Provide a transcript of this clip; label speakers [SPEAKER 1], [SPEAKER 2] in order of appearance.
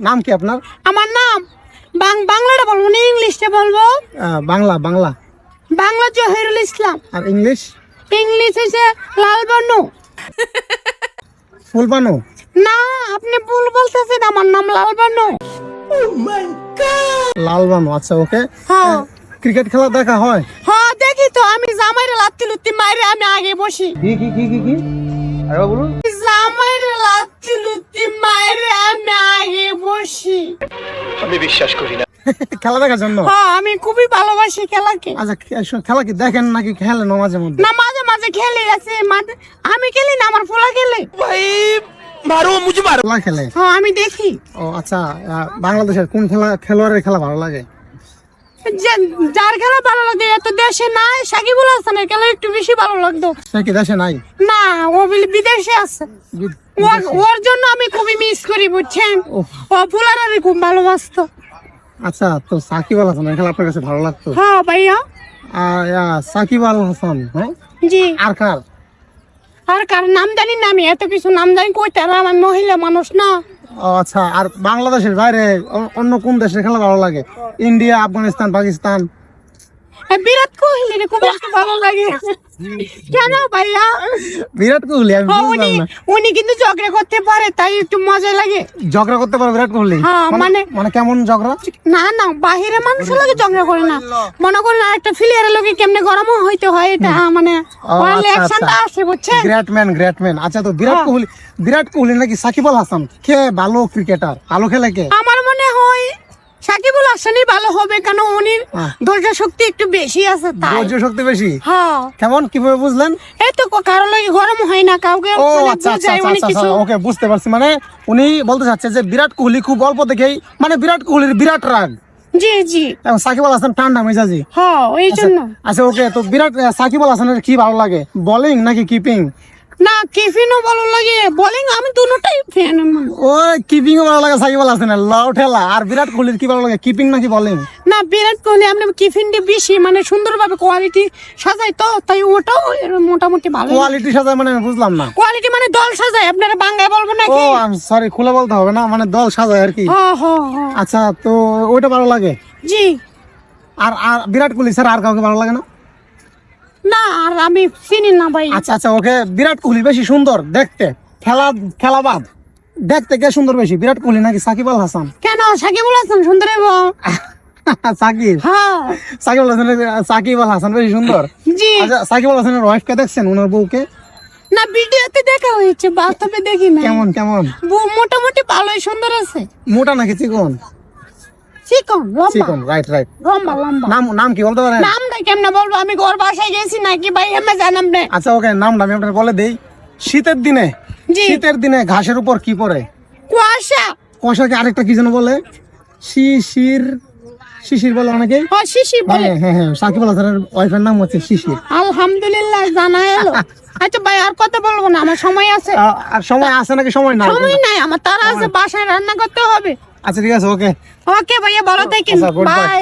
[SPEAKER 1] নাম কি আপনার?
[SPEAKER 2] আমার নাম বাংলাটা বলবো না ইংলিশটা বলবো?
[SPEAKER 1] বাংলা বাংলা।
[SPEAKER 2] বাংলা জহিরুল ইসলাম।
[SPEAKER 1] আর ইংলিশ?
[SPEAKER 2] ইংলিশ হচ্ছে লাল বানু।
[SPEAKER 1] ফুল বানু?
[SPEAKER 2] না, আপনি ভুল বলতেছেন, আমার নাম লাল বানু।
[SPEAKER 1] লাল বানু, আচ্ছা ওকে।
[SPEAKER 2] হ্যাঁ
[SPEAKER 1] ক্রিকেট খেলা দেখা হয়?
[SPEAKER 2] হ্যাঁ দেখি তো, আমি জামাইরে লাত্তি লুত্তি মাইরে আমি আগে বসি।
[SPEAKER 1] কি কি কি কি কি আরে বলুন।
[SPEAKER 2] জামাইরে লাত্তি লুত্তি মাইরে আমি আগে বসি।
[SPEAKER 3] আমি বিশ্বাস করি না।
[SPEAKER 1] খেলা দেখার জন্য?
[SPEAKER 2] হ্যাঁ, আমি খুবই ভালোবাসি খেলাকে।
[SPEAKER 1] আচ্ছা খেলা কি দেখেন নাকি খেলেন মাঝে মধ্যে?
[SPEAKER 2] না, মাঝে মাঝে খেলি আছে, আমি খেলি না, আমার পোলা খেলে।
[SPEAKER 3] ভাই মারো মুঝে মারো।
[SPEAKER 1] খেলা খেলে?
[SPEAKER 2] হ্যাঁ আমি দেখি।
[SPEAKER 1] ও আচ্ছা, বাংলাদেশের কোন খেলোয়াড়ের খেলা ভালো লাগে?
[SPEAKER 2] যার খেলা ভালো লাগে এত দেশে নাই, সাকিবুল হাসানের খেলা একটু বেশি ভালো লাগতো।
[SPEAKER 1] সে কি দেশে নাই?
[SPEAKER 2] না, ও বিদেশে আছে। ওর জন্য আমি খুবই মিস করি, বুঝছেন? ও ফুলারে খুব ভালোবাসতো।
[SPEAKER 1] আচ্ছা, তো সাকিব আল হাসানের খেলা আপনার কাছে ভালো লাগতো?
[SPEAKER 2] হ্যাঁ ভাইয়া।
[SPEAKER 1] সাকিব আল হাসান, হ্যাঁ।
[SPEAKER 2] জি।
[SPEAKER 1] আর কার?
[SPEAKER 2] আর কার নাম জানি না, আমি এত কিছু নাম জানি কইতে আর আমি মহিলা মানুষ না।
[SPEAKER 1] ও আচ্ছা, আর বাংলাদেশের বাইরে অন্য কোন দেশের খেলা ভালো লাগে? ইন্ডিয়া, আফগানিস্তান, পাকিস্তান?
[SPEAKER 2] বিরাট কোহলি খুব একটু ভালো লাগে। কেন ভাইয়া?
[SPEAKER 1] বিরাট কোহলি? আমি বুঝলাম না।
[SPEAKER 2] উনি কিন্তু ঝগড়া করতে পারে, তাই একটু মজা লাগে।
[SPEAKER 1] ঝগড়া করতে পারে বিরাট কোহলি?
[SPEAKER 2] হ্যাঁ,
[SPEAKER 1] মানে কেমন ঝগড়া?
[SPEAKER 2] না না, বাহিরে মানুষের লগে ঝগড়া করে না, মনে করেন আরেকটা প্লেয়ারের লগে কেমনে গরমও হইতে হয়, এটা মানে অ্যাকশনটা আসে, বুঝছেন?
[SPEAKER 1] Great man. আচ্ছা, তো বিরাট কোহলি নাকি সাকিব আল হাসান কে ভালো ক্রিকেটার, ভালো খেলে কে?
[SPEAKER 2] আমার মনে হয় সাকিবুল হাসানই ভালো হবে, কারণ উনি ধৈর্য শক্তি একটু বেশি আছে, তাই।
[SPEAKER 1] ধৈর্য শক্তি বেশি?
[SPEAKER 2] হ্যাঁ।
[SPEAKER 1] কেমন, কিভাবে বুঝলেন?
[SPEAKER 2] এই তো কারো লাগে গরম হয় না, কাউকে
[SPEAKER 1] ও আচ্ছা আচ্ছা আচ্ছা, ওকে, বুঝতে পারছি। মানে উনি বলতে চাচ্ছে যে বিরাট কোহলি খুব অল্প দেখেই, মানে বিরাট কোহলির বিরাট রাগ।
[SPEAKER 2] জি জি।
[SPEAKER 1] এবং সাকিব আল হাসান ঠান্ডা মেজাজি।
[SPEAKER 2] হ্যাঁ, ওই জন্য।
[SPEAKER 1] আচ্ছা ওকে, তো সাকিব আল হাসানের কি ভালো লাগে, বোলিং নাকি কিপিং?
[SPEAKER 2] না, কিপিংও ভালো লাগে, বোলিং আমি দুটোটাই ফ্যান।
[SPEAKER 1] ও, কিপিং ও ভালো লাগে সাকিব আল হাসানের, লাউ ঠেলা। আর বিরাট কোহলির কি ভালো লাগে, কিপিং নাকি বোলিং?
[SPEAKER 2] না, বিরাট কোহলি আপনি কিপিংটা বেশি মানে সুন্দরভাবে কোয়ালিটি সাজায়, তো তাই ওটাও মোটামুটি ভালো।
[SPEAKER 1] কোয়ালিটি সাজায় মানে? আমি বুঝলাম না।
[SPEAKER 2] কোয়ালিটি মানে দল সাজায়, আপনারা বাংলায় বলবো
[SPEAKER 1] ও
[SPEAKER 2] নাকি?
[SPEAKER 1] সরি, খুলে বলতে হবে না, মানে দল সাজায় আর কি।
[SPEAKER 2] হ্যাঁ হ্যাঁ হ্যাঁ।
[SPEAKER 1] আচ্ছা, তো ওইটা ভালো লাগে।
[SPEAKER 2] জি।
[SPEAKER 1] আর বিরাট কোহলি স্যার আর কাউকে ভালো লাগে না?
[SPEAKER 2] না, আর আমি চিনি না ভাই।
[SPEAKER 1] আচ্ছা আচ্ছা ওকে, বিরাট কোহলি বেশি সুন্দর দেখতে, খেলাবাদ দেখতে কে সুন্দর বেশি, বিরাট কোহলি নাকি সাকিব আল হাসান?
[SPEAKER 2] কেন, সাকিবুল হাসান সুন্দর? হ্যাঁ।
[SPEAKER 1] সাকিব আল হাসান বেশি সুন্দর?
[SPEAKER 2] জি।
[SPEAKER 1] আচ্ছা, সাকিব আল হাসানের ওয়াইফ কে দেখছেন, ওনার বউকে?
[SPEAKER 2] না, ভিডিওতে দেখা হয়েছে, বাস্তবে দেখি না।
[SPEAKER 1] কেমন কেমন?
[SPEAKER 2] বউ মোটামুটি ভালোই সুন্দর আছে।
[SPEAKER 1] মোটা নাকি চিকন?
[SPEAKER 2] চিকন,
[SPEAKER 1] চিকন, রাইট।
[SPEAKER 2] লম্বা লম্বা।
[SPEAKER 1] নাম কি বলতে পারেন?
[SPEAKER 2] নামটা কেমনে বলবো, আমি ঘর বাসায় গেছি নাকি ভাই, আমি জানাম না।
[SPEAKER 1] আচ্ছা ওকে, নামটা আমি আপনার বলে দেই।
[SPEAKER 2] জি।
[SPEAKER 1] শীতের দিনে ঘাসের উপর কি পড়ে?
[SPEAKER 2] কুয়াশা।
[SPEAKER 1] কুয়াশাকে আরেকটা কি যেন বলে? শিশির বলে অনেকে।
[SPEAKER 2] ও, শিশি বলে।
[SPEAKER 1] হ্যাঁ, সাকিব আল হাসানের ওয়াইফের নাম হচ্ছে শিশির।
[SPEAKER 2] আলহামদুলিল্লাহ, জানা এলো। আচ্ছা ভাই, আর কথা বলবো না, আমার সময় আছে।
[SPEAKER 1] আর সময় আছে নাকি সময় নাই?
[SPEAKER 2] সময় নাই, আমার তারা আছে, বাসায় রান্না করতে হবে।
[SPEAKER 1] আচ্ছা ঠিক আছে, ওকে।
[SPEAKER 2] ওকে ভাইয়া, ভালো থাকেন,
[SPEAKER 1] আচ্ছা, goodbye.
[SPEAKER 2] বাই।